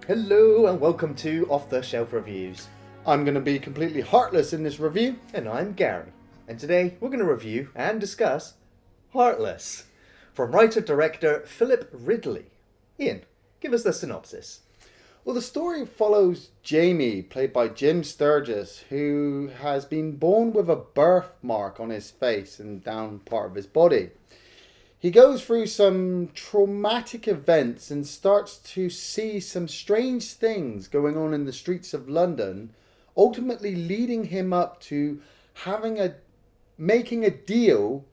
Hello and welcome to Off the Shelf Reviews. I'm going to be completely heartless in this review. And I'm Gary. And today we're going to review and discuss Heartless from writer-director Philip Ridley. Iain, give us the synopsis. Well, the story follows Jamie, played by Jim Sturgess, who has been born with a birthmark on his face and down part of his body. He goes through some traumatic events and starts to see some strange things going on in the streets of London, ultimately leading him up to making a deal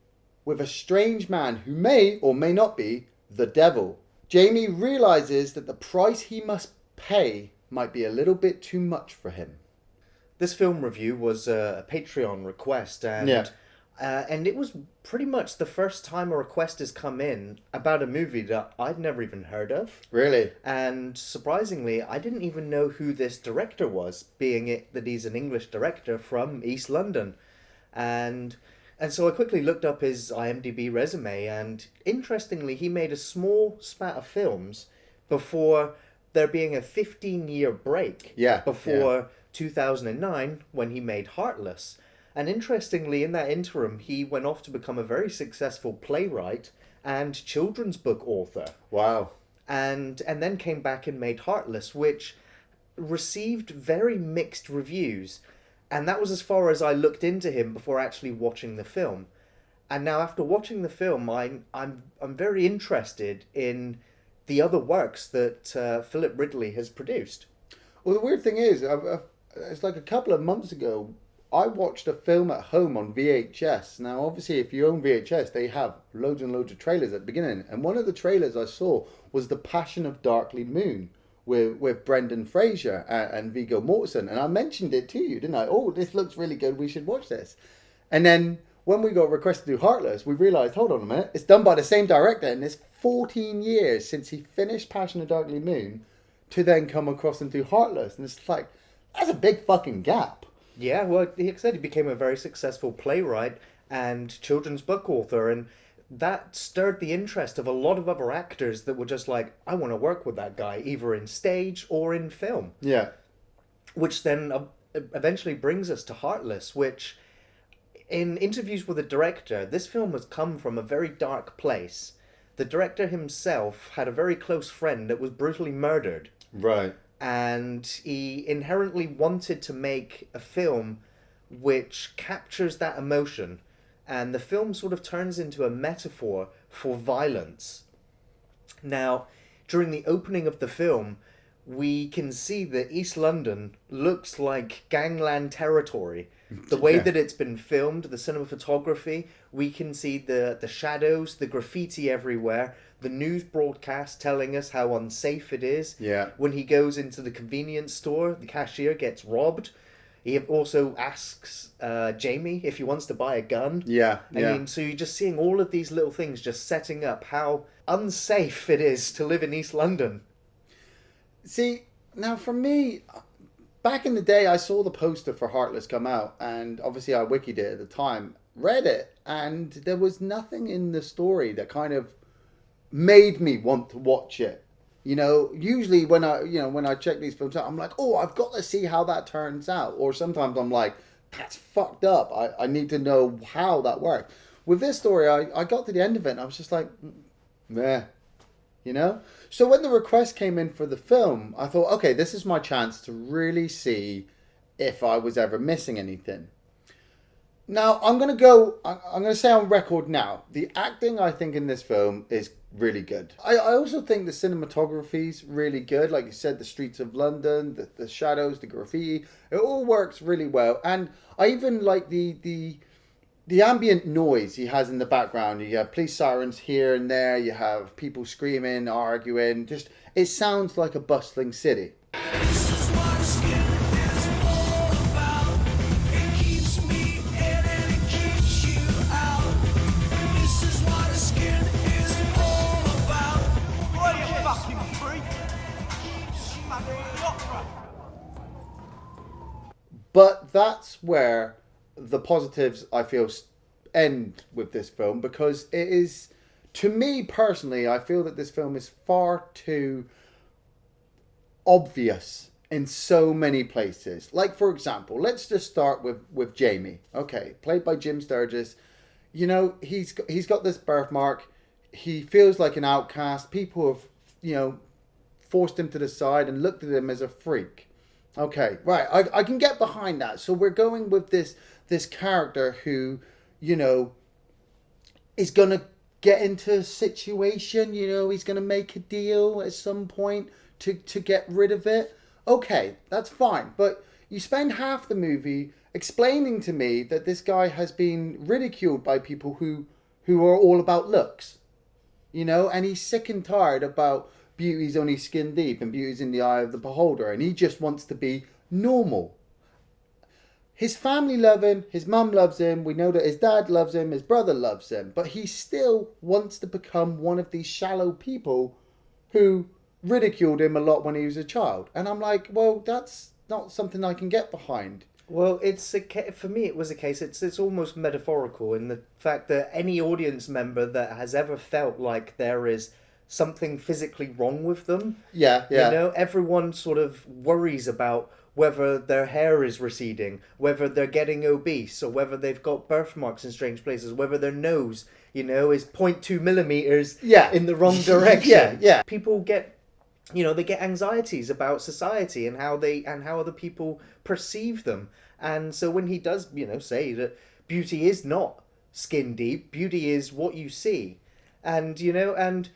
with a strange man who may or may not be the devil. Jamie realizes that the price he must pay might be a little bit too much for him. This film review was a Patreon request, and it was pretty much the first time a request has come in about a movie that I'd never even heard of. Really? And surprisingly, I didn't even know who this director was, being it that he's an English director from East London. And so I quickly looked up his IMDb resume, and interestingly, he made a small spat of films before there being a 15-year break before 2009 when he made Heartless. And interestingly, in that interim, he went off to become a very successful playwright and children's book author. Wow. And then came back and made Heartless, which received very mixed reviews. And that was as far as I looked into him before actually watching the film. And now after watching the film, I'm very interested in the other works that Philip Ridley has produced. Well, the weird thing is, it's like a couple of months ago, I watched a film at home on VHS. Now, obviously, if you own VHS, they have loads and loads of trailers at the beginning. And one of the trailers I saw was The Passion of Darkly Moon with Brendan Fraser and Viggo Mortensen. And I mentioned it to you, didn't I? Oh, this looks really good. We should watch this. And then when we got requested to do Heartless, we realised, hold on a minute, it's done by the same director. And it's 14 years since he finished Passion of Darkly Moon to then come across and do Heartless. And it's like, that's a big fucking gap. Yeah, well, he said he became a very successful playwright and children's book author, and that stirred the interest of a lot of other actors that were just like, I want to work with that guy, either in stage or in film. Yeah. Which then eventually brings us to Heartless, which, in interviews with the director, this film has come from a very dark place. The director himself had a very close friend that was brutally murdered. Right. And he inherently wanted to make a film which captures that emotion. And the film sort of turns into a metaphor for violence. Now, during the opening of the film, we can see that East London looks like gangland territory. The way that it's been filmed, the cinematography, we can see the shadows, the graffiti everywhere, the news broadcast telling us how unsafe it is. Yeah. When he goes into the convenience store, the cashier gets robbed. He also asks Jamie if he wants to buy a gun. Yeah. I mean, so you're just seeing all of these little things just setting up how unsafe it is to live in East London. See, now for me, back in the day, I saw the poster for Heartless come out, and obviously I wikied it at the time, read it, and there was nothing in the story that kind of made me want to watch it. You know, usually when I check these films out, I'm like, oh, I've got to see how that turns out. Or sometimes I'm like, that's fucked up. I need to know how that works. With this story, I got to the end of it and I was just like, meh. You know? So when the request came in for the film, I thought, okay, this is my chance to really see if I was ever missing anything. Now, I'm going to say on record now, the acting I think in this film is really good. I also think the cinematography's really good. Like you said, the streets of London, the shadows, the graffiti, it all works really well. And I even like the ambient noise he has in the background. You have police sirens here and there. You have people screaming, arguing. Just, it sounds like a bustling city. But that's where the positives, I feel, end with this film, because it is, to me personally, I feel that this film is far too obvious in so many places. Like, for example, let's just start with Jamie. Okay, played by Jim Sturgess. You know, he's got this birthmark. He feels like an outcast. People have, you know, forced him to the side and looked at him as a freak. Okay, right. I can get behind that. So we're going with this character who, you know, is going to get into a situation. You know, he's going to make a deal at some point to get rid of it. Okay, that's fine. But you spend half the movie explaining to me that this guy has been ridiculed by people who are all about looks. You know, and he's sick and tired about beauty's only skin deep and beauty's in the eye of the beholder, and he just wants to be normal. His family love him, his mum loves him, we know that his dad loves him, his brother loves him, but he still wants to become one of these shallow people who ridiculed him a lot when he was a child. And I'm like, well, that's not something I can get behind. Well, for me, it was a case. It's almost metaphorical in the fact that any audience member that has ever felt like there is something physically wrong with them. Yeah. You know, everyone sort of worries about whether their hair is receding, whether they're getting obese, or whether they've got birthmarks in strange places, whether their nose, you know, is 0.2 millimeters in the wrong direction. Yeah. People get, you know, they get anxieties about society and how other people perceive them. And so when he does, you know, say that beauty is not skin deep, beauty is what you see. And, you know, and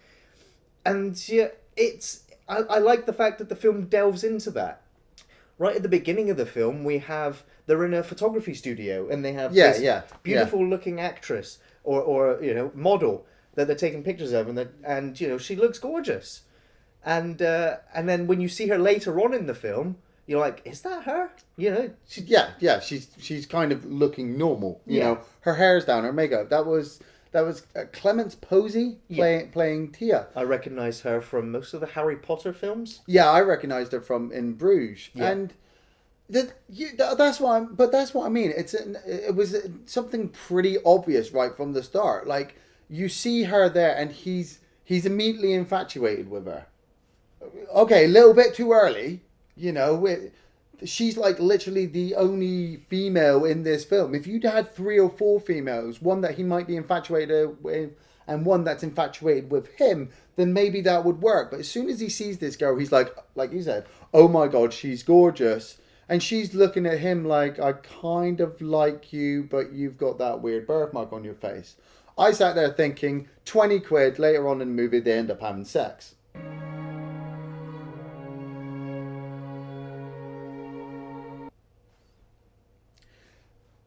yeah, I like the fact that the film delves into that. Right at the beginning of the film, they're in a photography studio and they have this beautiful looking actress or you know, model that they're taking pictures of, and you know, she looks gorgeous. And then when you see her later on in the film, you're like, is that her? You know, she's kind of looking normal. You know, her hair's down, her makeup. That was Clémence Poésy playing Tia. I recognise her from most of the Harry Potter films. Yeah, I recognised her from In Bruges, and that's what I mean. It was something pretty obvious right from the start. Like, you see her there, and he's immediately infatuated with her. Okay, a little bit too early, you know. She's like literally the only female in this film. If you'd had 3 or 4 females, one that he might be infatuated with and one that's infatuated with him, then maybe that would work. But as soon as he sees this girl, he's like you said, oh my God, she's gorgeous. And she's looking at him like, I kind of like you, but you've got that weird birthmark on your face. I sat there thinking, 20 quid, later on in the movie, they end up having sex.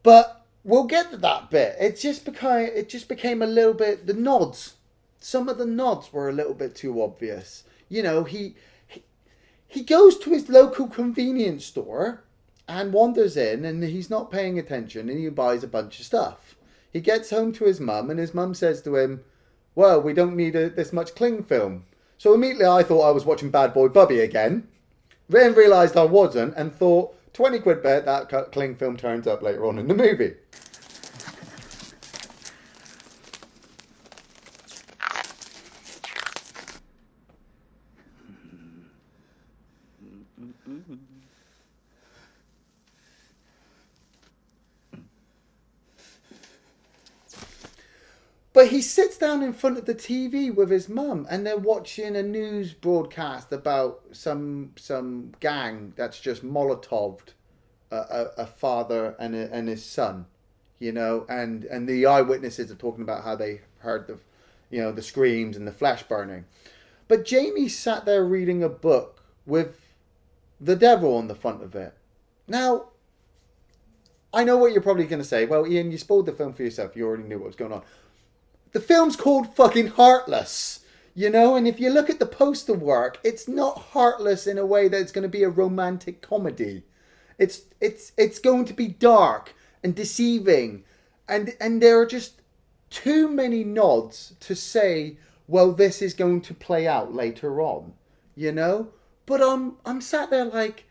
But we'll get to that bit. It just became a little bit, the nods. Some of the nods were a little bit too obvious. You know, he goes to his local convenience store and wanders in, and he's not paying attention, and he buys a bunch of stuff. He gets home to his mum, and his mum says to him, well, we don't need this much cling film. So immediately I thought I was watching Bad Boy Bubby again. Then realised I wasn't, and thought, 20 quid bet that cling film turns up later on in the movie. But he sits down in front of the TV with his mum, and they're watching a news broadcast about some gang that's just Molotoved a father and his son, you know, and the eyewitnesses are talking about how they heard the screams and the flesh burning. But Jamie sat there reading a book with the devil on the front of it. Now, I know what you're probably going to say. Well, Iain, you spoiled the film for yourself. You already knew what was going on. The film's called fucking Heartless, you know, and if you look at the poster work, it's not heartless in a way that it's going to be a romantic comedy. It's going to be dark and deceiving, and there are just too many nods to say, well, this is going to play out later on, you know. But I'm sat there like,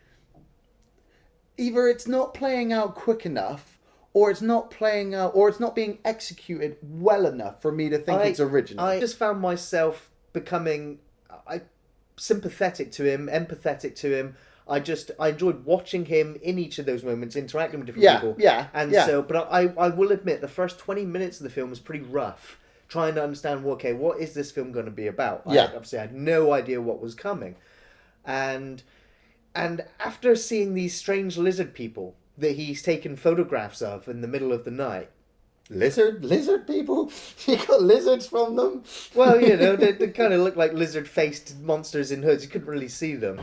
either it's not playing out quick enough, or it's not playing out, or it's not being executed well enough for me to think it's original. I just found myself sympathetic to him, empathetic to him. I enjoyed watching him in each of those moments, interacting with different people. But I will admit, the first 20 minutes of the film was pretty rough, trying to understand, what is this film going to be about? I had no idea what was coming. And after seeing these strange lizard people that he's taken photographs of in the middle of the night. Lizard people? You got lizards from them? Well, they kind of look like lizard-faced monsters in hoods. You couldn't really see them.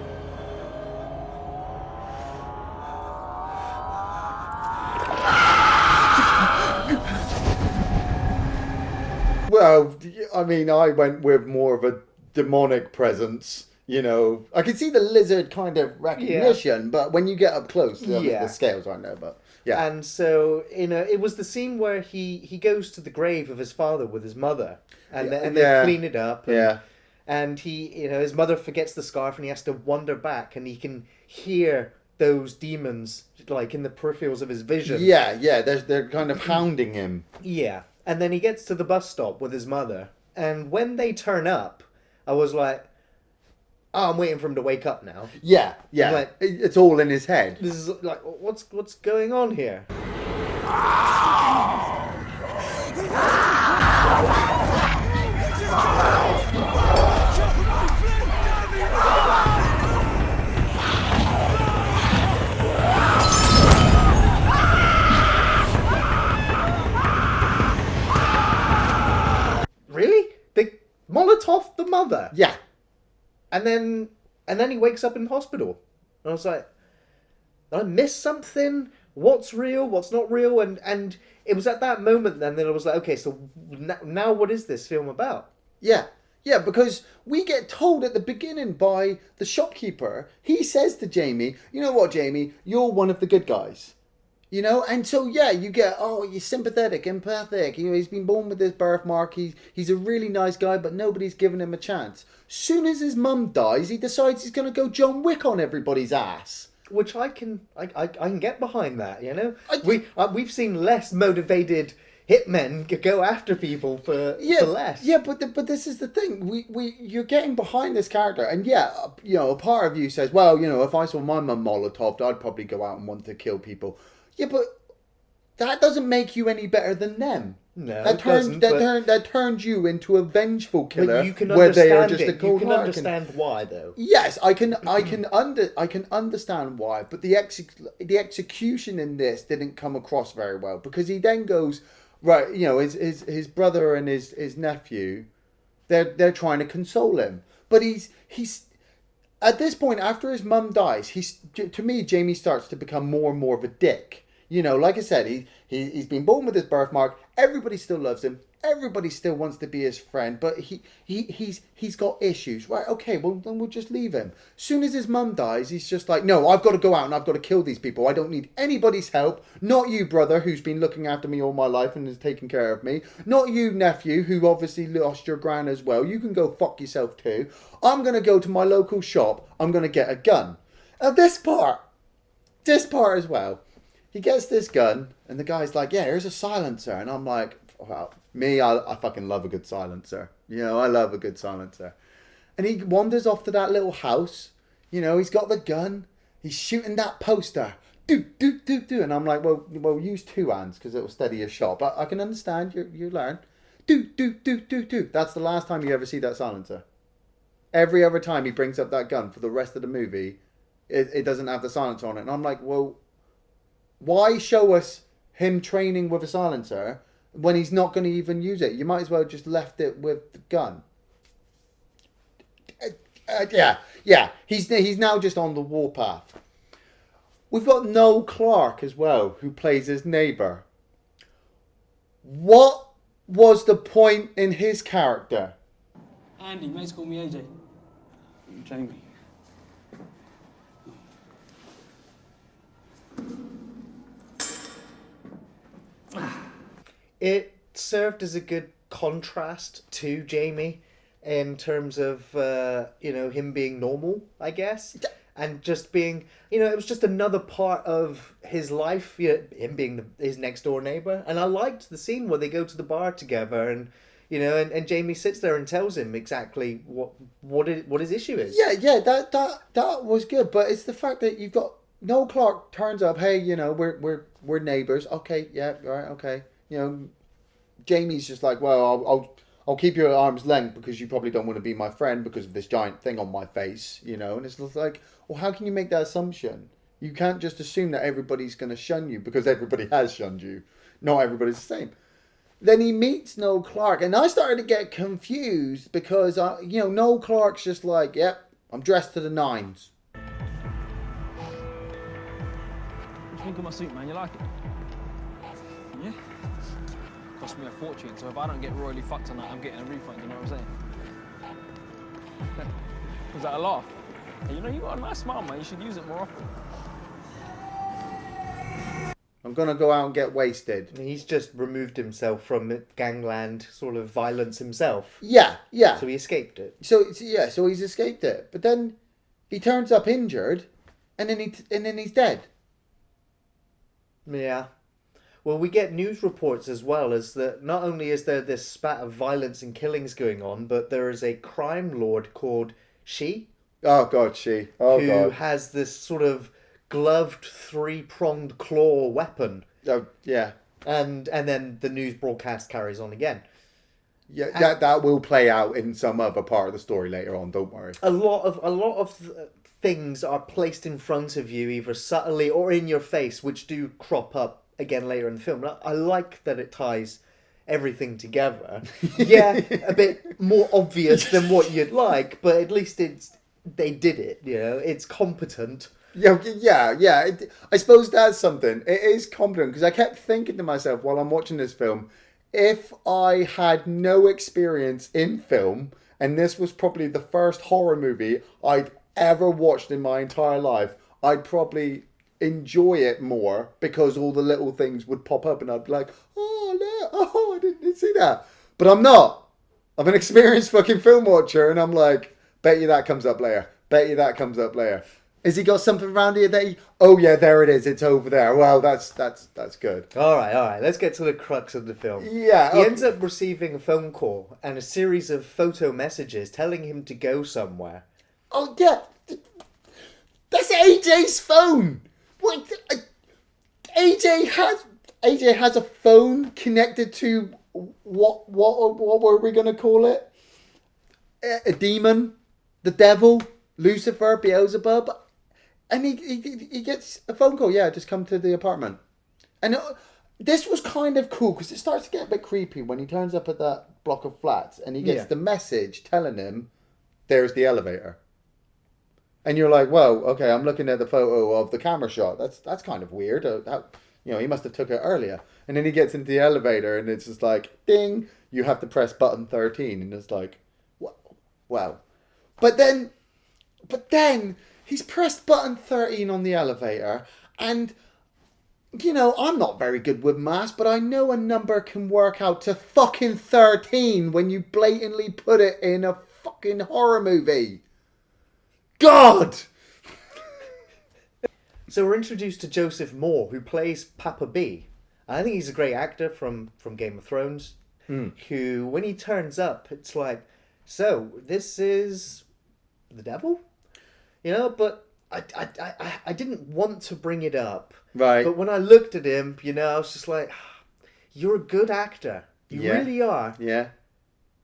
Well, I mean, I went with more of a demonic presence. I can see the lizard kind of recognition, but when you get up close, the scales aren't there. But yeah, and so it was the scene where he goes to the grave of his father with his mother, and they clean it up. And he, his mother forgets the scarf, and he has to wander back, and he can hear those demons like in the peripherals of his vision. They're kind of hounding him. Yeah, and then he gets to the bus stop with his mother, and when they turn up, I was like, oh, I'm waiting for him to wake up now. Yeah. Like, it's all in his head. This is like, what's going on here? Really? They Molotov the mother? Yeah. And then he wakes up in hospital. And I was like, did I miss something? What's real? What's not real? And it was at that moment then that I was like, okay, so now what is this film about? Yeah, because we get told at the beginning by the shopkeeper, he says to Jamie, you know what, Jamie, you're one of the good guys. And so, you get, you're sympathetic, empathic. He's been born with this birthmark. He's a really nice guy, but nobody's given him a chance. Soon as his mum dies, he decides he's going to go John Wick on everybody's ass. Which I can get behind that, We've seen less motivated hitmen go after people for less. Yeah, but this is the thing. You're getting behind this character, and a part of you says, well, if I saw my mum Molotov'd, I'd probably go out and want to kill people. Yeah, but that doesn't make you any better than them. No, that turns you into a vengeful killer. But you can where they are understand just it. a cold You can heart. understand why, though. Yes, I can understand why, but the execution in this didn't come across very well, because he then goes, right, his brother and his nephew, they're trying to console him, but he's at this point, after his mum dies, to me, Jamie starts to become more and more of a dick. Like I said, he's been born with his birthmark. Everybody still loves him. Everybody still wants to be his friend, but he's got issues. Right, okay, well, then we'll just leave him. Soon as his mum dies, he's just like, no, I've got to go out and I've got to kill these people. I don't need anybody's help. Not you, brother, who's been looking after me all my life and has taken care of me. Not you, nephew, who obviously lost your gran as well. You can go fuck yourself too. I'm going to go to my local shop. I'm going to get a gun. Now, this part as well. He gets this gun, and the guy's like, yeah, here's a silencer. And I'm like, well, I fucking love a good silencer. I love a good silencer. And he wanders off to that little house. He's got the gun. He's shooting that poster. Do. And I'm like, well, use two hands because it'll steady your shot. But I can understand, you learn. Do. That's the last time you ever see that silencer. Every other time he brings up that gun for the rest of the movie, it doesn't have the silencer on it. And I'm like, well, why show us him training with a silencer when he's not going to even use it? You might as well just left it with the gun. Yeah. He's now just on the warpath. We've got Noel Clarke as well, who plays his neighbour. What was the point in his character? Andy, mates call me AJ. Jamie. It served as a good contrast to Jamie in terms of, him being normal, I guess. And just being, it was just another part of his life, him being his next door neighbour. And I liked the scene where they go to the bar together and, You know, and Jamie sits there and tells him exactly what his issue is. Yeah, that was good, but it's the fact that you've got Noel Clarke turns up. Hey, you know, we're neighbors. Okay, yeah, right, okay. You know, Jamie's just like, well, I'll keep you at arm's length because you probably don't want to be my friend because of this giant thing on my face, you know. And it's like, well, how can you make that assumption? You can't just assume that everybody's going to shun you because everybody has shunned you. Not everybody's the same. Then he meets Noel Clarke, and I started to get confused because, Noel Clarke's just like, yep, I'm dressed to the nines. What do you think of my suit, man? You like it? Yeah? Cost me a fortune, so if I don't get royally fucked on that, I'm getting a refund, you know what I'm saying? Was that a laugh? Hey, you know, you got a nice smile, man. You should use it more often. I'm going to go out and get wasted. He's just removed himself from gangland sort of violence himself. Yeah. So he escaped it. So he's escaped it. But then he turns up injured, and then he's dead. Yeah. Well, we get news reports as well as that not only is there this spat of violence and killings going on, but there is a crime lord called She. Oh, God, She. Oh, who God. has this sort of gloved three-pronged claw weapon. Oh, yeah. And then the news broadcast carries on again. Yeah, that will play out in some other part of the story later on, don't worry. A lot of things are placed in front of you, either subtly or in your face, which do crop up again later in the film. I like that it ties everything together. Yeah, a bit more obvious than what you'd like, but at least they did it, you know. It's competent. Yeah. I suppose that's something. It is competent, because I kept thinking to myself while I'm watching this film, if I had no experience in film, and this was probably the first horror movie I'd ever watched in my entire life, I'd probably enjoy it more because all the little things would pop up and I'd be like, I didn't see that. But I'm not. I'm an experienced fucking film watcher, and I'm like, bet you that comes up later. Has he got something around here that oh yeah, there it is, it's over there. Well, that's good. All right, let's get to the crux of the film. Yeah. He ends up receiving a phone call and a series of photo messages telling him to go somewhere. Oh yeah, that's AJ's phone. What? AJ has a phone connected to what were we gonna call it? A demon, the devil, Lucifer, Beelzebub. And he gets a phone call. Yeah, just come to the apartment. And this was kind of cool because it starts to get a bit creepy when he turns up at that block of flats and he gets the message telling him there's the elevator. And you're like, well, okay, I'm looking at the photo of the camera shot. That's kind of weird. He must have took it earlier. And then he gets into the elevator and it's just like, ding, you have to press button 13. And it's like, wow. But then he's pressed button 13 on the elevator, and, I'm not very good with maths, but I know a number can work out to fucking 13 when you blatantly put it in a fucking horror movie. God! So we're introduced to Joseph Moore, who plays Papa B. I think he's a great actor from Game of Thrones, who, when he turns up, it's like, so, this is the devil? But I didn't want to bring it up. Right. But when I looked at him, I was just like, you're a good actor. You really are. Yeah.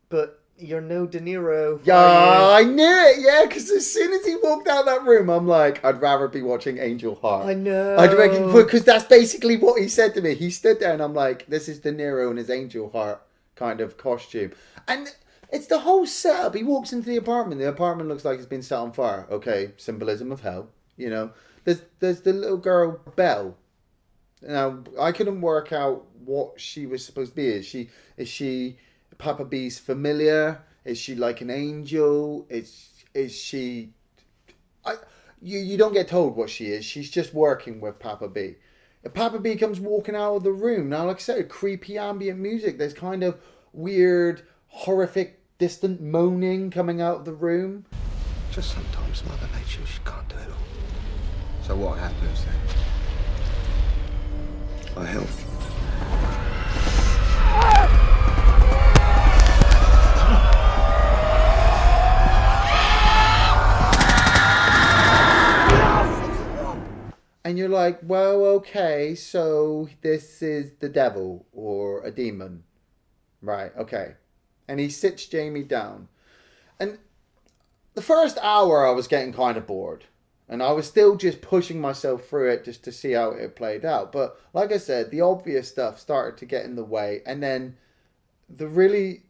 But you're no De Niro. Yeah, I knew it. Yeah, because as soon as he walked out that room, I'm like, I'd rather be watching Angel Heart. I know. I'd reckon, because that's basically what he said to me. He stood there and I'm like, this is De Niro in his Angel Heart kind of costume. And it's the whole setup. He walks into the apartment. The apartment looks like it's been set on fire. Okay, symbolism of hell. There's the little girl, Belle. Now, I couldn't work out what she was supposed to be. Is she Papa B's familiar? Is she like an angel? Is she... You don't get told what she is. She's just working with Papa B. If Papa B comes walking out of the room, now, like I said, creepy ambient music. There's kind of weird, horrific, distant moaning coming out of the room. Just sometimes Mother Nature, she can't do it all. So what happens then? I help. And you're like, well, okay, so this is the devil or a demon. Right, okay. And he sits Jamie down. And the first hour I was getting kind of bored. And I was still just pushing myself through it just to see how it played out. But like I said, the obvious stuff started to get in the way. And then the really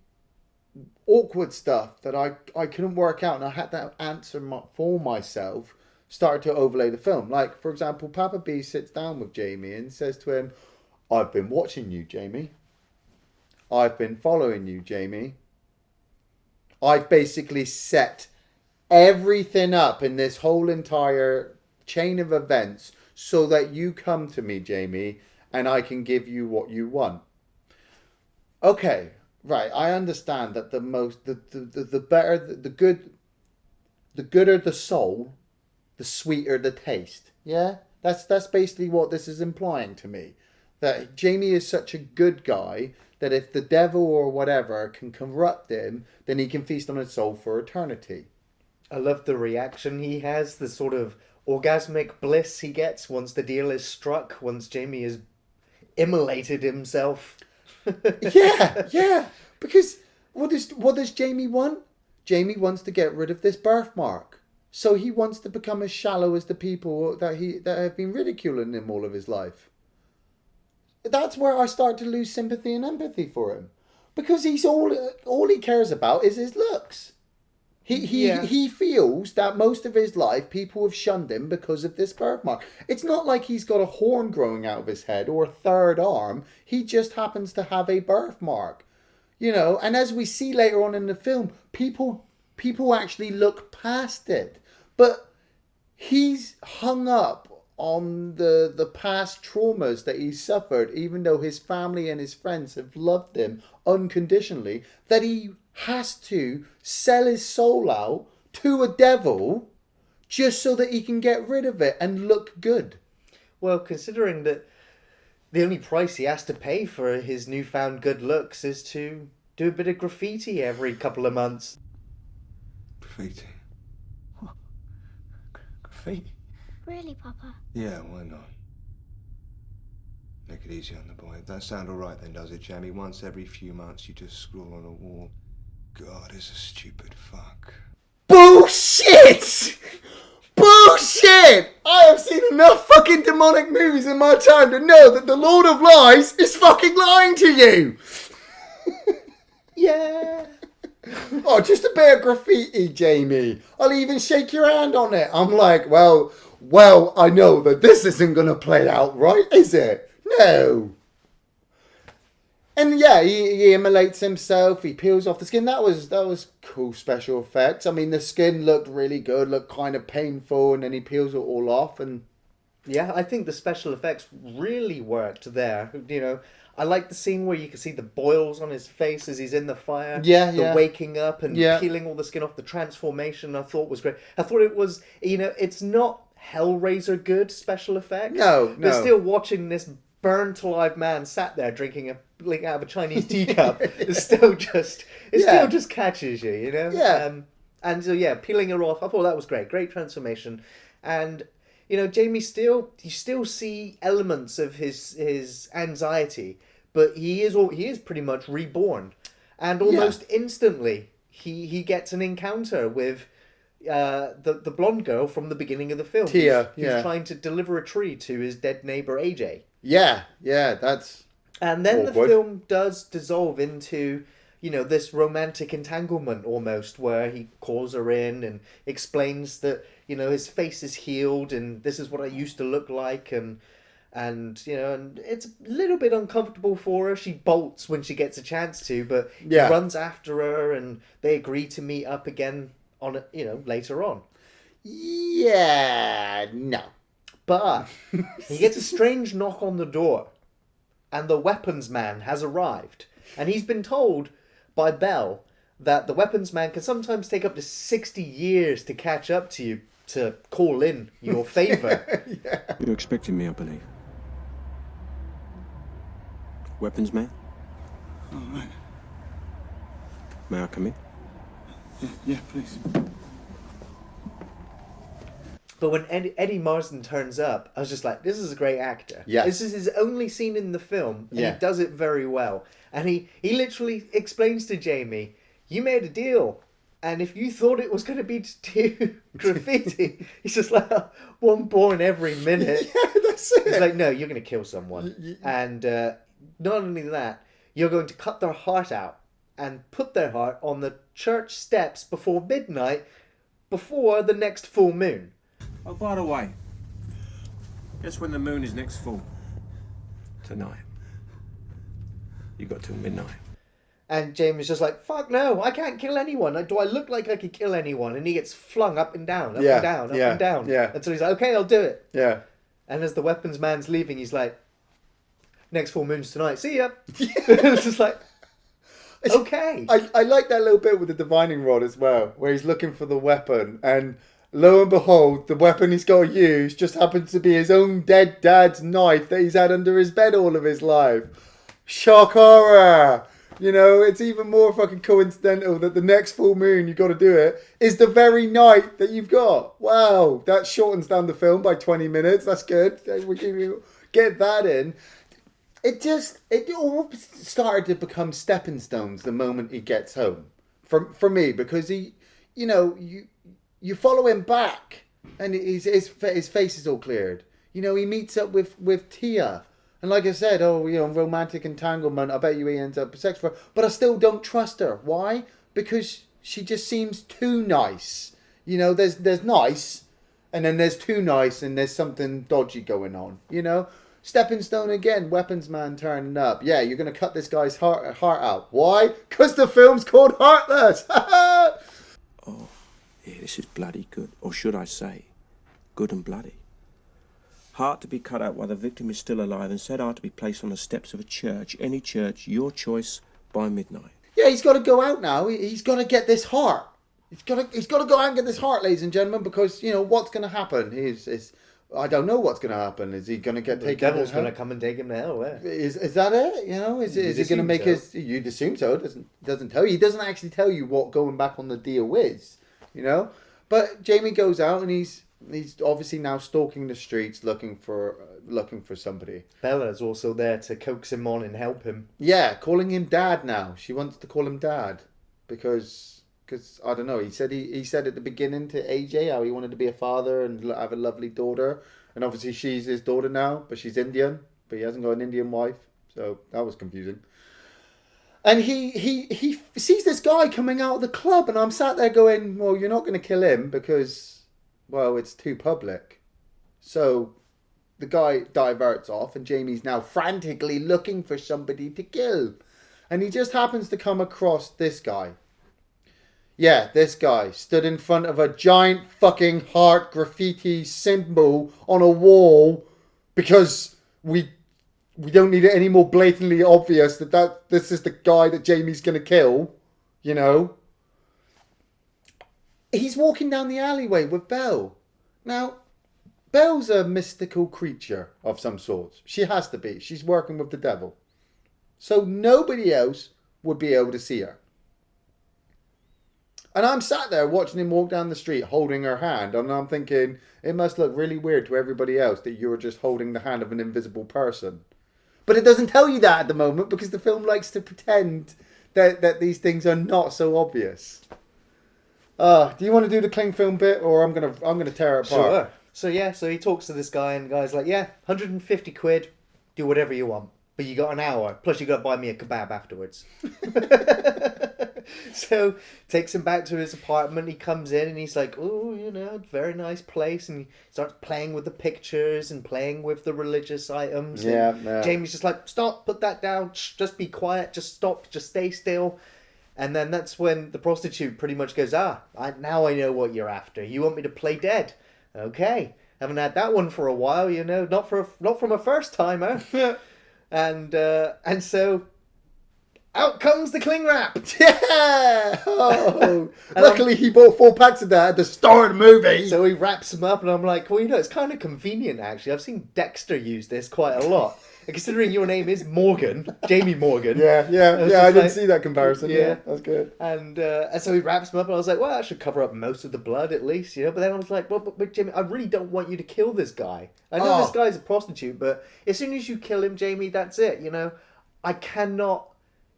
awkward stuff that I couldn't work out and I had to answer for myself started to overlay the film. Like, for example, Papa B sits down with Jamie and says to him, I've been watching you, Jamie. I've been following you, Jamie. I've basically set everything up in this whole entire chain of events so that you come to me, Jamie, and I can give you what you want. Okay, right, I understand that the better, the gooder the soul, the sweeter the taste. Yeah? That's basically what this is implying to me. That Jamie is such a good guy that if the devil or whatever can corrupt him, then he can feast on his soul for eternity. I love the reaction he has, the sort of orgasmic bliss he gets once the deal is struck, once Jamie has immolated himself. Yeah. Because what does Jamie want? Jamie wants to get rid of this birthmark. So he wants to become as shallow as the people that have been ridiculing him all of his life. That's where I start to lose sympathy and empathy for him. Because he's all he cares about is his looks. He feels that most of his life people have shunned him because of this birthmark. It's not like he's got a horn growing out of his head or a third arm. He just happens to have a birthmark. You know, and as we see later on in the film, people actually look past it. But he's hung up on the past traumas that he's suffered, even though his family and his friends have loved him unconditionally, that he has to sell his soul out to a devil just so that he can get rid of it and look good. Well, considering that the only price he has to pay for his newfound good looks is to do a bit of graffiti every couple of months. Graffiti? What? Graffiti? Really, Papa? Yeah, why not? Make it easy on the boy. That sound all right then, does it, Jamie? Once every few months you just scrawl on a wall. God is a stupid fuck. Bullshit! Bullshit! I have seen enough fucking demonic movies in my time to know that the Lord of Lies is fucking lying to you! Yeah! Oh, just a bit of graffiti, Jamie. I'll even shake your hand on it. I'm like, well, I know that this isn't going to play out right, is it? No. And yeah, he immolates himself. He peels off the skin. That was cool special effects. I mean, the skin looked really good, looked kind of painful, and then he peels it all off. And yeah, I think the special effects really worked there. You know, I like the scene where you can see the boils on his face as he's in the fire. The waking up and peeling all the skin off. The transformation I thought was great. I thought it was, you know, it's not Hellraiser good special effects. No. But still watching this burnt alive man sat there drinking out of a Chinese teacup, it still just catches you, you know? Yeah. And so peeling it off, I thought that was great. Great transformation. And you know, Jamie you still see elements of his anxiety, but he is pretty much reborn. And almost instantly he gets an encounter with the blonde girl from the beginning of the film. Tia, who's trying to deliver a tree to his dead neighbor AJ. Yeah, that's... And then awkward. The film does dissolve into, you know, this romantic entanglement almost, where he calls her in and explains that, you know, his face is healed and this is what I used to look like, and you know, and it's a little bit uncomfortable for her. She bolts when she gets a chance to, but he runs after her and they agree to meet up again on, you know, later on. Yeah, no. But he gets a strange knock on the door, and the weapons man has arrived. And he's been told by Belle that the weapons man can sometimes take up to 60 years to catch up to you, to call in your favour. You're expecting me, I believe. Weapons man? All right. May I come in? Yeah, please. But when Eddie Marsden turns up, I was just like, this is a great actor. Yes. This is his only scene in the film, and Yeah. he does it very well. And he literally explains to Jamie, you made a deal, and if you thought it was going to be to do graffiti, he's just like, one born every minute. Yeah, that's it. He's like, no, you're going to kill someone. And not only that, you're going to cut their heart out and put their heart on the church steps before midnight, before the next full moon. Oh, by the way, guess when the moon is next full? Tonight. You got till midnight. And Jamie's just like, fuck no, I can't kill anyone. Do I look like I could kill anyone? And he gets flung up and down, up Yeah, and down, up yeah, and down. yeah. Until he's like, okay, I'll do it. Yeah. And as the weapons man's leaving, he's like, next full moon's tonight. See ya. It's just like, okay. I like that little bit with the divining rod as well, where he's looking for the weapon, and lo and behold, the weapon he's got to use just happens to be his own dead dad's knife that he's had under his bed all of his life. Shock horror! You know, it's even more fucking coincidental that the next full moon, you've got to do it, is the very night that you've got. Wow, that shortens down the film by 20 minutes. That's good. We can get that in. It all started to become stepping stones the moment he gets home. For me, because he, you know, you follow him back, and his face is all cleared. You know, he meets up with Tia. And like I said, romantic entanglement, I bet you he ends up sex for her. But I still don't trust her. Why? Because she just seems too nice. You know, there's nice, and then there's too nice, and there's something dodgy going on. You know? Stepping stone again, weapons man turning up. Yeah, you're going to cut this guy's heart out. Why? Because the film's called Heartless. Oh, yeah, this is bloody good. Or should I say, good and bloody. Heart to be cut out while the victim is still alive, and said heart to be placed on the steps of a church, any church, your choice, by midnight. Yeah, he's got to go out now. He's got to get this heart. He's got to go out and get this heart, ladies and gentlemen, because, you know, what's going to happen? I don't know what's going to happen. Is he going to get taken? The devil's going to come and take him to hell, yeah. Is that it? You know, is he going to make his... You'd assume so. It doesn't tell you. He doesn't actually tell you what going back on the deal is, you know? But Jamie goes out and he's obviously now stalking the streets looking for somebody. Bella's also there to coax him on and help him. Yeah, calling him dad now. She wants to call him dad because I don't know. He said at the beginning to AJ how he wanted to be a father and have a lovely daughter, and obviously she's his daughter now, but she's Indian, but he hasn't got an Indian wife, so that was confusing. And he sees this guy coming out of the club, and I'm sat there going, well, you're not going to kill him because, well, it's too public. So the guy diverts off, and Jamie's now frantically looking for somebody to kill. And he just happens to come across this guy. Yeah, this guy stood in front of a giant fucking heart graffiti symbol on a wall because we don't need it any more blatantly obvious that this is the guy that Jamie's going to kill, you know. He's walking down the alleyway with Belle. Now, Belle's a mystical creature of some sort. She has to be. She's working with the devil. So nobody else would be able to see her. And I'm sat there watching him walk down the street holding her hand, and I'm thinking, it must look really weird to everybody else that you're just holding the hand of an invisible person. But it doesn't tell you that at the moment because the film likes to pretend that these things are not so obvious. Do you want to do the cling film bit, or I'm gonna tear it apart? Sure. So he talks to this guy, and the guy's like, yeah, 150 quid, do whatever you want. But you got an hour, plus you got to buy me a kebab afterwards. So takes him back to his apartment. He comes in and he's like, oh, you know, very nice place. And he starts playing with the pictures and playing with the religious items. Yeah. Jamie's just like, stop, put that down. Shh, just be quiet. Just stop. Just stay still. And then that's when the prostitute pretty much goes, now I know what you're after. You want me to play dead? Okay. Haven't had that one for a while, you know. Not from a first timer. And so out comes the cling wrap. Yeah! Oh, luckily he bought 4 packs of that at the start of the movie. So he wraps him up, and I'm like, well, it's kind of convenient, actually. I've seen Dexter use this quite a lot. Considering your name is Morgan, Jamie Morgan. Yeah, I didn't see that comparison. Yeah. That's good. And so he wraps him up, and I was like, well, that should cover up most of the blood at least, But then I was like, well, but Jamie, I really don't want you to kill this guy. I know this guy's a prostitute, but as soon as you kill him, Jamie, that's it, I cannot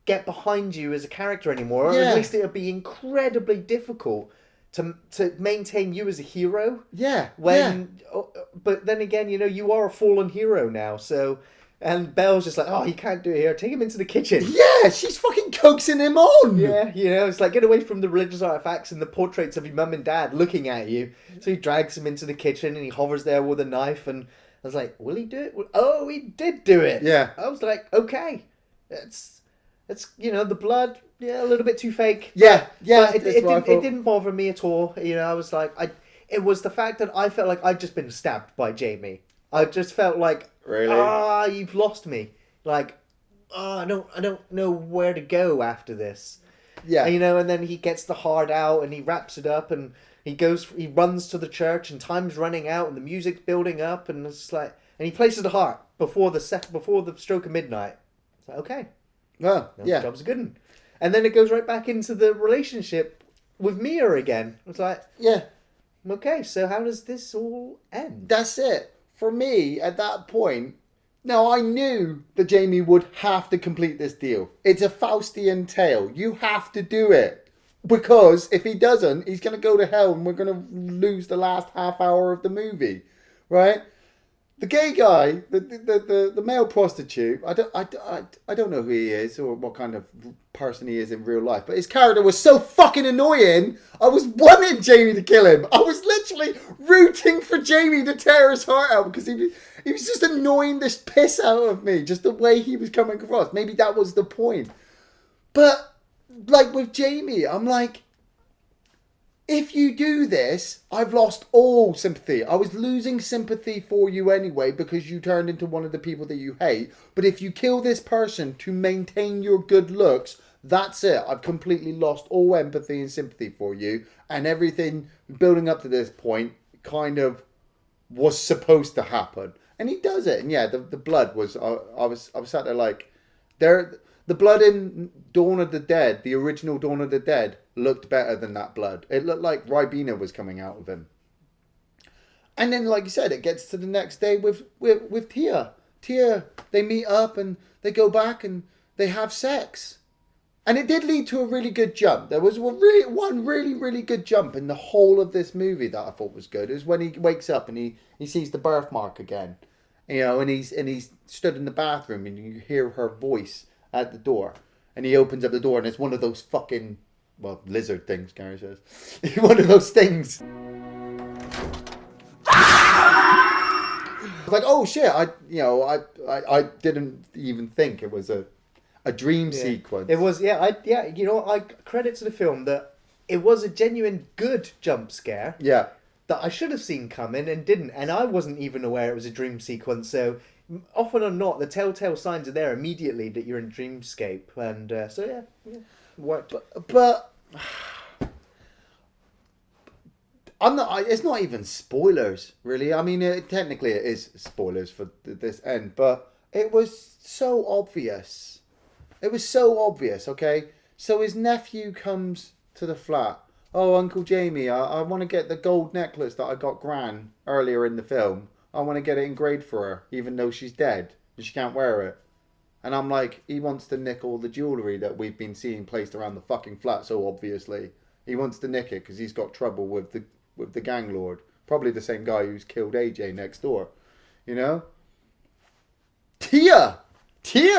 get behind you as a character anymore. Or at least it would be incredibly difficult to maintain you as a hero. Yeah. But then again, you are a fallen hero now, so... And Belle's just like, oh, he can't do it here. Take him into the kitchen. Yeah, she's fucking coaxing him on. Yeah, it's like, get away from the religious artifacts and the portraits of your mum and dad looking at you. So he drags him into the kitchen and he hovers there with a knife. And I was like, will he do it? Oh, he did do it. Yeah. I was like, okay. It's the blood, a little bit too fake. Yeah. But it didn't bother me at all. I was like, it was the fact that I felt like I'd just been stabbed by Jamie. I just felt like, really? You've lost me. Like, I don't know where to go after this. Yeah. And then he gets the heart out and he wraps it up and he runs to the church and time's running out and the music's building up and it's like, and he places the heart before the stroke of midnight. It's like, okay. Well, yeah. Job's a good one. And then it goes right back into the relationship with Mia again. It's like, yeah. Okay, so how does this all end? That's it. For me, at that point, now I knew that Jamie would have to complete this deal. It's a Faustian tale. You have to do it. Because if he doesn't, he's going to go to hell and we're going to lose the last half hour of the movie. Right? The gay guy, the male prostitute, I don't know who he is or what kind of person he is in real life, but his character was so fucking annoying. I was wanting Jamie to kill him. I was literally rooting for Jamie to tear his heart out because he was just annoying this piss out of me, just the way he was coming across. Maybe that was the point. But like with Jamie, I'm like, if you do this, I've lost all sympathy. I was losing sympathy for you anyway because you turned into one of the people that you hate. But if you kill this person to maintain your good looks, that's it. I've completely lost all empathy and sympathy for you. And everything building up to this point kind of was supposed to happen. And he does it. And yeah, the blood was... I was sat there like... The blood in Dawn of the Dead, the original Dawn of the Dead, looked better than that blood. It looked like Ribena was coming out of him. And then, like you said, it gets to the next day with Tia. Tia, they meet up and they go back and they have sex. And it did lead to a really good jump. There was one really, really good jump in the whole of this movie that I thought was good. It was when he wakes up and he sees the birthmark again. And he's stood in the bathroom and you hear her voice at the door, and he opens up the door and it's one of those fucking lizard things, Gary says. One of those things. Like, oh shit, I didn't even think it was a dream sequence. It was, I credit to the film that it was a genuine good jump scare. Yeah. That I should have seen coming and didn't, and I wasn't even aware it was a dream sequence, so often or not, the telltale signs are there immediately that you're in dreamscape, and worked. But I'm not. It's not even spoilers, really. I mean, technically it is spoilers for this end, but it was so obvious. It was so obvious. Okay, so his nephew comes to the flat. Oh, Uncle Jamie, I want to get the gold necklace that I got Gran earlier in the film. I want to get it engraved for her, even though she's dead and she can't wear it. And I'm like, he wants to nick all the jewellery that we've been seeing placed around the fucking flat so obviously. He wants to nick it because he's got trouble with the gang lord. Probably the same guy who's killed AJ next door. Tia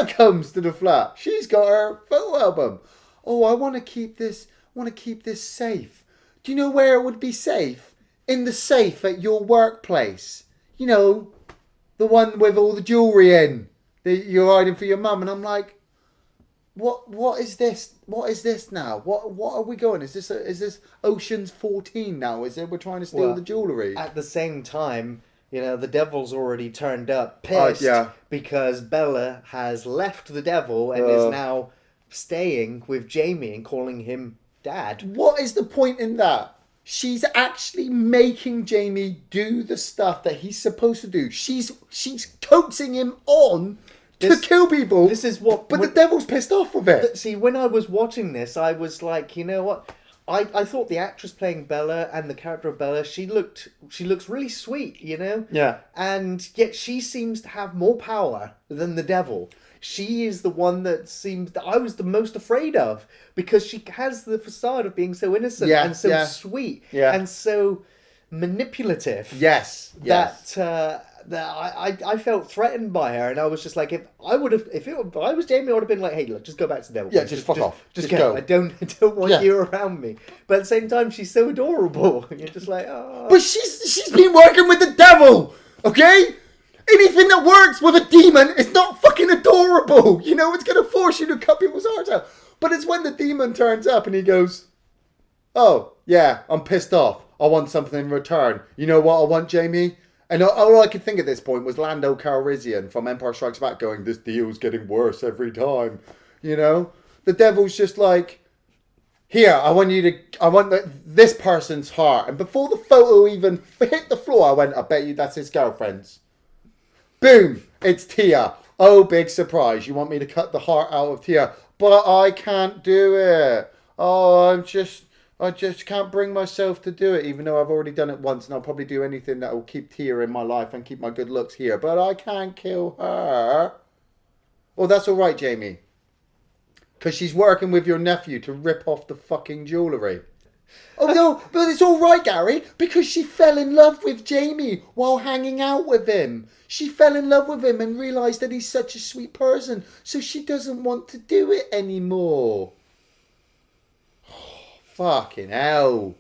comes to the flat. She's got her photo album. Oh, I want to keep this safe. Do you know where it would be safe? In the safe at your workplace. The one with all the jewellery in that you're hiding for your mum. And I'm like, what is this? What is this now? What are we going? Is this Ocean's 14 now? Is it we're trying to steal the jewellery? At the same time, the devil's already turned up, pissed because Bella has left the devil and is now staying with Jamie and calling him Dad. What is the point in that? She's actually making Jamie do the stuff that he's supposed to do. She's coaxing him on to kill people. This is what... But the devil's pissed off with it. See, when I was watching this, I was like, you know what? I thought the actress playing Bella and the character of Bella, she looks really sweet, you know? Yeah. And yet she seems to have more power than the devil. She is the one that I was the most afraid of, because she has the facade of being so innocent and so sweet and so manipulative. Yes. That I felt threatened by her, and I was just like, if I was Jamie, I would have been like, hey, look, just go back to the devil. Yeah, just fuck off. Just go. I don't want you around me. But at the same time, she's so adorable. You're just like, oh. But she's been working with the devil, okay? Anything that works with a demon is not fucking adorable. You know, it's going to force you to cut people's hearts out. But it's when the demon turns up and he goes, oh, yeah, I'm pissed off. I want something in return. You know what I want, Jamie? And all I could think at this point was Lando Calrissian from Empire Strikes Back going, this deal's getting worse every time. You know? The devil's just like, here, I want this person's heart. And before the photo even hit the floor, I went, I bet you that's his girlfriend's. Boom! It's Tia. Oh, big surprise. You want me to cut the heart out of Tia. But I can't do it. Oh, I just can't bring myself to do it, even though I've already done it once, and I'll probably do anything that will keep Tia in my life and keep my good looks here. But I can't kill her. Oh, that's all right, Jamie. Because she's working with your nephew to rip off the fucking jewellery. Oh, no, but it's all right, Gary, because she fell in love with Jamie while hanging out with him. She fell in love with him and realised that he's such a sweet person, so she doesn't want to do it anymore. Oh, fucking hell.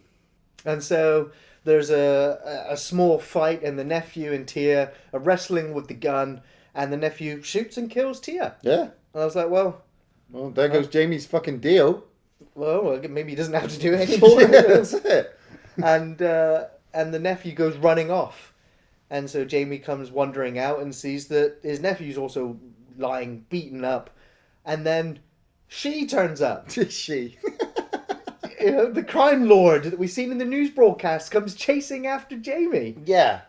And so there's a small fight, and the nephew and Tia are wrestling with the gun, and the nephew shoots and kills Tia. Yeah. And I was like, well, there goes Jamie's fucking deal. Well, maybe he doesn't have to do it anymore. Yeah, that's it. And the nephew goes running off. And so Jamie comes wandering out and sees that his nephew's also lying, beaten up. And then she turns up. She. You know, the crime lord that we've seen in the news broadcast comes chasing after Jamie. Yeah.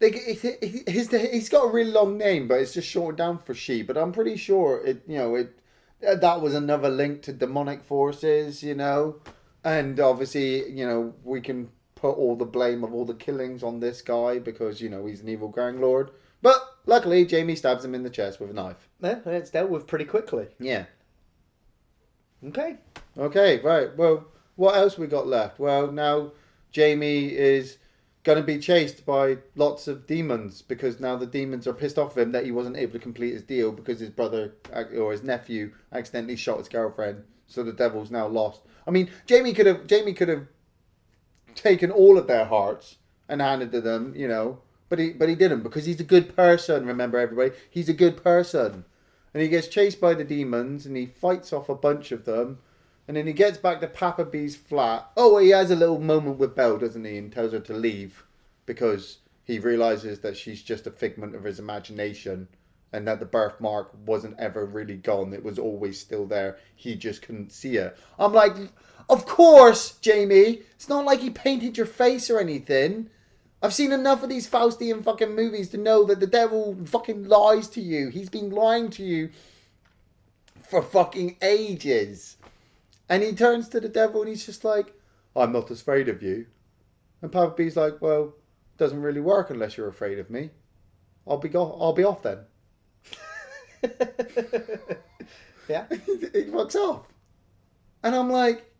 He's got a really long name, but it's just shortened down for she. But I'm pretty sure that was another link to demonic forces, you know. And obviously, you know, we can put all the blame of all the killings on this guy because, you know, he's an evil gang lord. But luckily, Jamie stabs him in the chest with a knife. Yeah, and it's dealt with pretty quickly. Yeah. Okay, right. Well, what else we got left? Well, now Jamie is going to be chased by lots of demons because now the demons are pissed off of him that he wasn't able to complete his deal because his brother or his nephew accidentally shot his girlfriend. So the devil's now lost. I mean, Jamie could have taken all of their hearts and handed to them, you know, but he didn't because he's a good person. Remember, everybody, he's a good person, and he gets chased by the demons and he fights off a bunch of them, and then he gets back to Papa B's flat. Oh, he has a little moment with Belle, doesn't he, and tells her to leave because he realizes that she's just a figment of his imagination. And that the birthmark wasn't ever really gone. It was always still there. He just couldn't see it. I'm like, of course, Jamie. It's not like he painted your face or anything. I've seen enough of these Faustian fucking movies to know that the devil fucking lies to you. He's been lying to you for fucking ages. And he turns to the devil and he's just like, I'm not afraid of you. And Papa B's like, well, it doesn't really work unless you're afraid of me. I'll be off then. Yeah. He fucks off. And I'm like,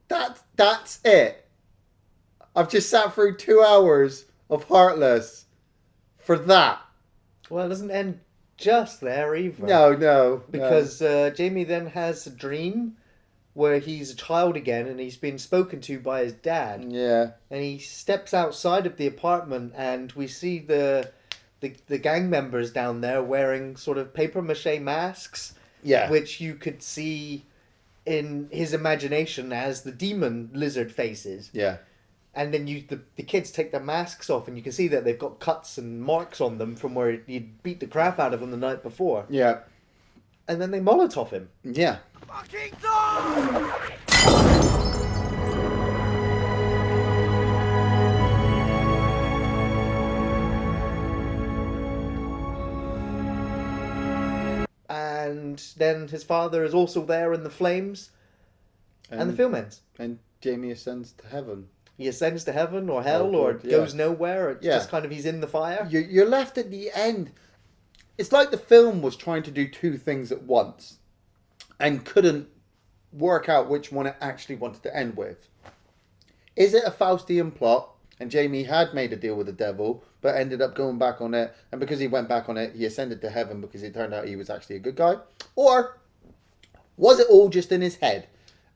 that's it. I've just sat through 2 hours of Heartless for that. Well, it doesn't end just there either. No. Because Jamie then has a dream where he's a child again and he's been spoken to by his dad. Yeah. And he steps outside of the apartment and we see the gang members down there wearing sort of papier-mâché masks. Yeah. Which you could see in his imagination as the demon lizard faces. Yeah. And then the kids take their masks off and you can see that they've got cuts and marks on them from where you'd beat the crap out of them the night before. Yeah. and then they Molotov him. Yeah. Fucking dog! And then his father is also there in the flames, and the film ends. And Jamie ascends to heaven. He ascends to heaven or hell, Oh, or God, yeah. goes nowhere. It's Yeah. just kind of, he's in the fire. You're left at the end. It's like the film was trying to do two things at once and couldn't work out which one it actually wanted to end with. Is it a Faustian plot, and Jamie had made a deal with the devil, but ended up going back on it, and because he went back on it, he ascended to heaven because it turned out he was actually a good guy? Or was it all just in his head?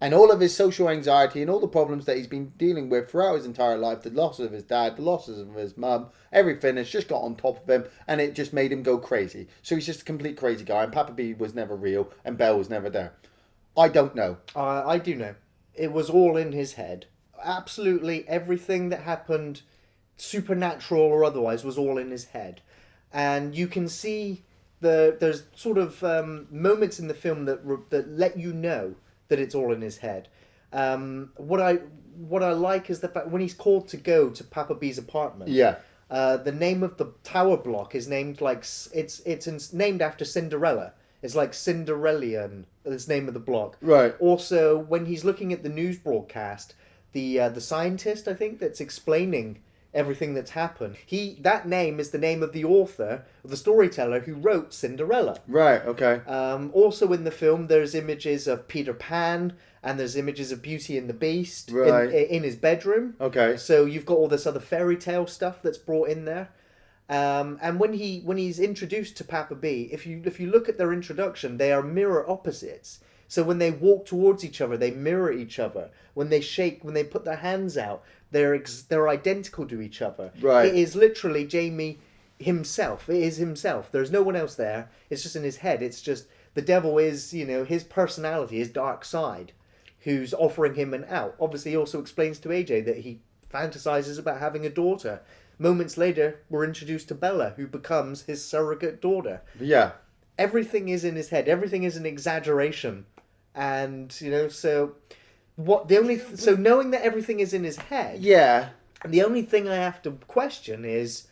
And all of his social anxiety and all the problems that he's been dealing with throughout his entire life, the loss of his dad, the losses of his mum, everything has just got on top of him, and it just made him go crazy. So he's just a complete crazy guy, and Papa B was never real, and Belle was never there. I don't know. I do know. It was all in his head. Absolutely everything that happened, supernatural or otherwise, was all in his head. And you can see there's sort of moments in the film that let you know that it's all in his head. What I like is the fact when he's called to go to Papa B's apartment. Yeah. The name of the tower block is named like it's named after Cinderella. It's like Cinderellian. Is the name of the block. Right. Also, when he's looking at the news broadcast, the scientist, I think, that's explaining everything that's happened, that name is the name of the author, the storyteller who wrote Cinderella. Right, okay. Also in the film, there's images of Peter Pan, and there's images of Beauty and the Beast Right. in his bedroom. Okay. So you've got all this other fairy tale stuff that's brought in there. And when he's introduced to Papa B, if you look at their introduction, they are mirror opposites. So when they walk towards each other, they mirror each other. When they shake, when they put their hands out, they're identical to each other. Right. It is literally Jamie himself. It is himself. There's no one else there. It's just in his head. It's just the devil is, his personality, his dark side, who's offering him an out. Obviously, he also explains to AJ that he fantasizes about having a daughter. Moments later, we're introduced to Bella, who becomes his surrogate daughter. Yeah. Everything is in his head. Everything is an exaggeration. And, so knowing that everything is in his head, Yeah. the only thing I have to question is,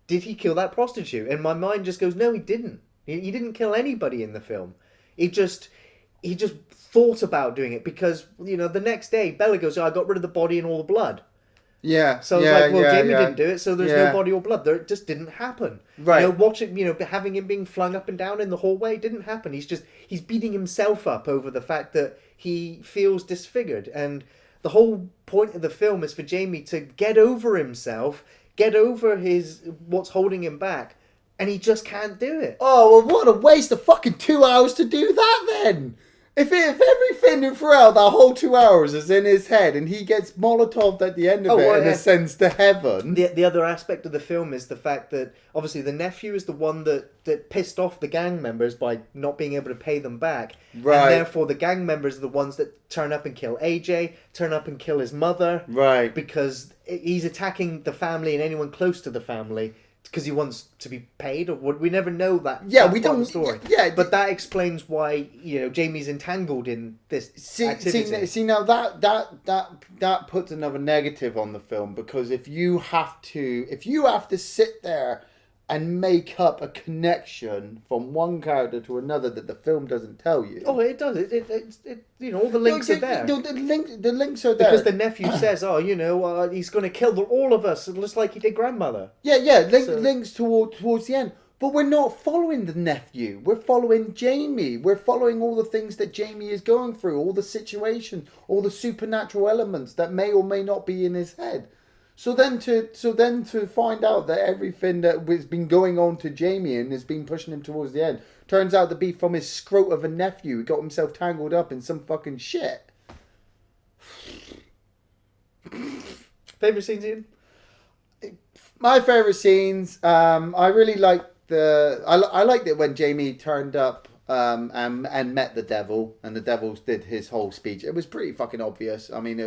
did he kill that prostitute? And my mind just goes, no, he didn't. He didn't kill anybody in the film. He just thought about doing it because, the next day, Bella goes, I got rid of the body and all the blood. Yeah. So I was Jamie didn't do it, so there's no body or blood. It just didn't happen. Right. Having him being flung up and down in the hallway didn't happen. He's beating himself up over the fact that he feels disfigured. And the whole point of the film is for Jamie to get over himself, get over what's holding him back, and he just can't do it. Oh, well, what a waste of fucking 2 hours to do that then! If everything throughout that whole 2 hours is in his head and he gets Molotov'd at the end of it and ascends to heaven... The other aspect of the film is the fact that, obviously, the nephew is the one that pissed off the gang members by not being able to pay them back. Right. And therefore, the gang members are the ones that turn up and kill AJ, turn up and kill his mother. Right. Because he's attacking the family and anyone close to the family because he wants to be paid, or we never know that. Yeah, that we part of don't. the story. Yeah, but that explains why Jamie's entangled in this activity. See now that puts another negative on the film, because if you have to sit there and make up a connection from one character to another that the film doesn't tell you. Oh, it does. It all the links are there. The links are there. Because the nephew says, he's going to kill all of us, just like he did grandmother. Links towards the end. But we're not following the nephew. We're following Jamie. We're following all the things that Jamie is going through, all the situations, all the supernatural elements that may or may not be in his head. So then to find out that everything that has been going on to Jamie and has been pushing him towards the end turns out to be from his scrote of a nephew who got himself tangled up in some fucking shit. Favourite scenes, Iain? My favourite scenes, I really liked I liked it when Jamie turned up and met the devil, and the devil did his whole speech. It was pretty fucking obvious. I mean,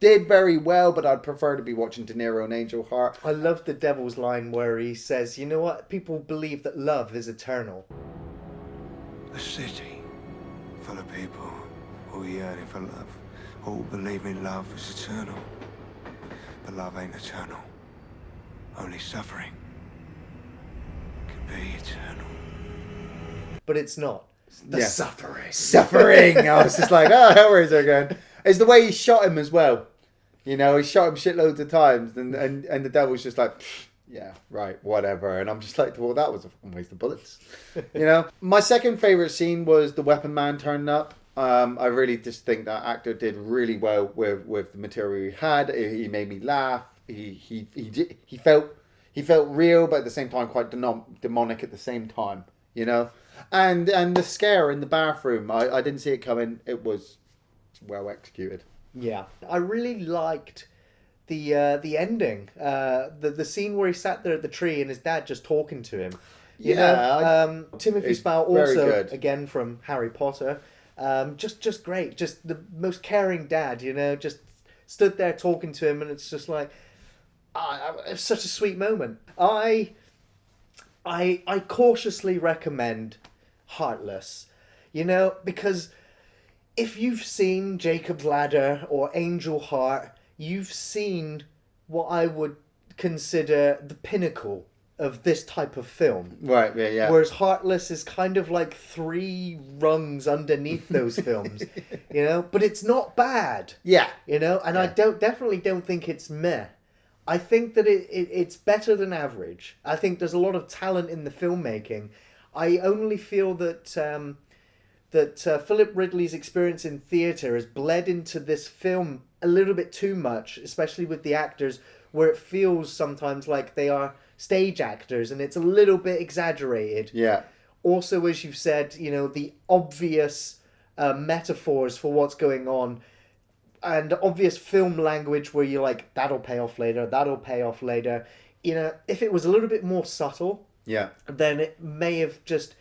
did very well, but I'd prefer to be watching De Niro and Angel Heart. I love the devil's line where he says, you know what? People believe that love is eternal. A city full of people all yearning for love, all believing love is eternal. But love ain't eternal. Only suffering can be eternal. But it's not. The Yeah. suffering. Suffering. I was just like, oh, where is it again? It's the way he shot him as well. You know, he shot him shitloads of times, and the devil's just like, yeah, right, whatever. And I'm just like, well, that was a fucking waste of bullets. You know? My second favourite scene was the Weapon Man turning up. I really just think that actor did really well with the material he had. He made me laugh. He felt real, but at the same time quite demonic at the same time, you know? And the scare in the bathroom, I didn't see it coming. It was well executed. Yeah, I really liked the ending, the scene where he sat there at the tree and his dad just talking to him. You know, Timothy it's Spall very also good. again from Harry Potter, just great, just the most caring dad. You know, just stood there talking to him, and it's just like, it's such a sweet moment. I cautiously recommend Heartless, you know, because if you've seen Jacob's Ladder or Angel Heart, you've seen what I would consider the pinnacle of this type of film. Right, yeah. Whereas Heartless is kind of like 3 rungs underneath those films, you know? But it's not bad. Yeah. You know? And I definitely don't think it's meh. I think that it's better than average. I think there's a lot of talent in the filmmaking. I only feel that Philip Ridley's experience in theatre has bled into this film a little bit too much, especially with the actors, where it feels sometimes like they are stage actors and it's a little bit exaggerated. Yeah. Also, as you've said, you know, the obvious metaphors for what's going on and obvious film language where you're like, that'll pay off later, that'll pay off later. You know, if it was a little bit more subtle, Yeah. then it may have just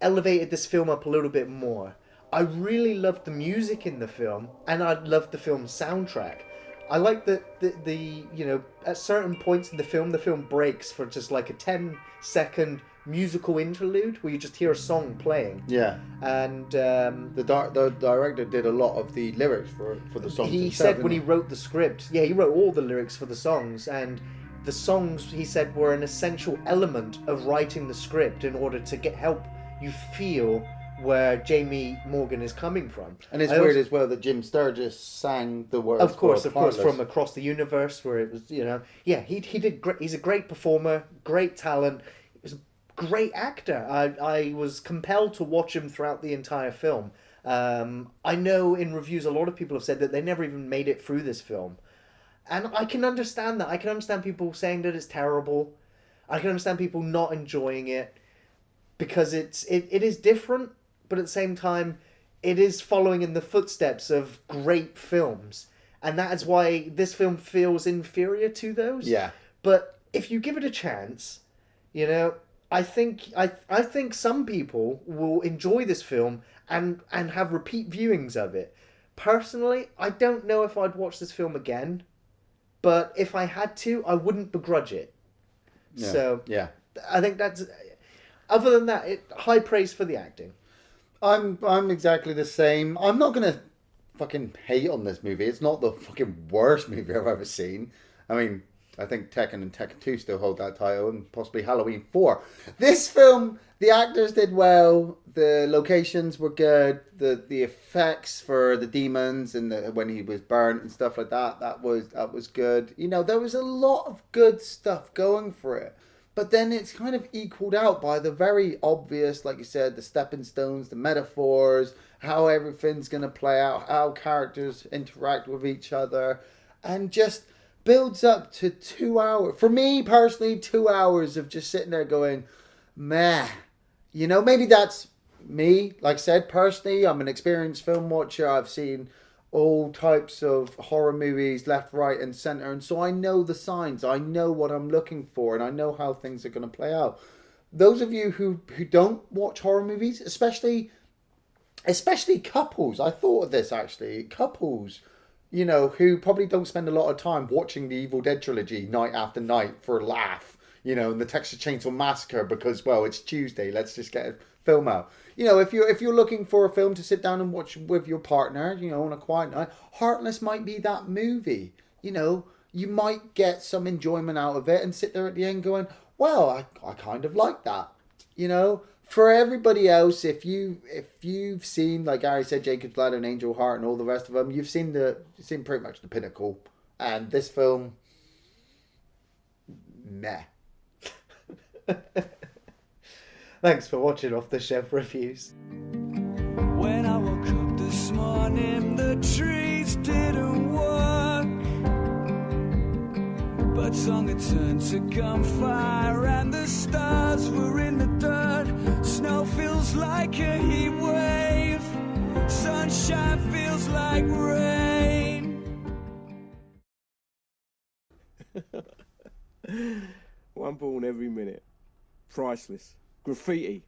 elevated this film up a little bit more. I really loved the music in the film, and I loved the film soundtrack. I like that the you know, at certain points in the film breaks for just like a 10-second musical interlude where you just hear a song playing. Yeah. And The director did a lot of the lyrics for the songs. he himself, said when he didn't wrote the script, yeah, he wrote all the lyrics for the songs, and the songs, he said, were an essential element of writing the script in order to help you feel where Jamie Morgan is coming from. And it's weird as well that Jim Sturgess sang the words. Of course, Heartless. from Across the Universe, where it was, you know, yeah, he did great. He's a great performer, great talent. He was a great actor. I was compelled to watch him throughout the entire film. I know in reviews a lot of people have said that they never even made it through this film. And I can understand that. I can understand people saying that it's terrible. I can understand people not enjoying it because it is different, but at the same time, it is following in the footsteps of great films. And that is why this film feels inferior to those. Yeah. But if you give it a chance, you know, I think some people will enjoy this film and have repeat viewings of it. Personally, I don't know if I'd watch this film again. But if I had to, I wouldn't begrudge it. Yeah. So yeah. I think that's... Other than that, high praise for the acting. I'm exactly the same. I'm not gonna fucking hate on this movie. It's not the fucking worst movie I've ever seen. I mean, I think Tekken and Tekken 2 still hold that title, and possibly Halloween 4. This film, the actors did well. The locations were good. The effects for the demons and when he was burnt and stuff like that, that was good. You know, there was a lot of good stuff going for it. But then it's kind of equaled out by the very obvious, like you said, the stepping stones, the metaphors, how everything's going to play out, how characters interact with each other, and just builds up to 2 hours. For me, personally, 2 hours of just sitting there going, meh. You know, maybe that's me. Like I said, personally, I'm an experienced film watcher. I've seen all types of horror movies left, right and centre, and so I know the signs, I know what I'm looking for, and I know how things are going to play out. Those of you who don't watch horror movies, especially couples, I thought of this actually, couples, you know, who probably don't spend a lot of time watching the Evil Dead trilogy night after night for a laugh, you know, and the Texas Chainsaw Massacre because, well, it's Tuesday, let's just get a film out. You know, if you're looking for a film to sit down and watch with your partner, you know, on a quiet night, Heartless might be that movie. You know, you might get some enjoyment out of it and sit there at the end going, well, I kind of like that. You know, for everybody else, if you've seen, like Gary said, Jacob's Ladder and Angel Heart and all the rest of them, you've seen pretty much the pinnacle. And this film, meh. Thanks for watching Off the Shelf Reviews. When I woke up this morning, the trees didn't work, but song had turned to gunfire and the stars were in the dirt. Snow feels like a heat wave, sunshine feels like rain. One born every minute. Priceless. Graffiti.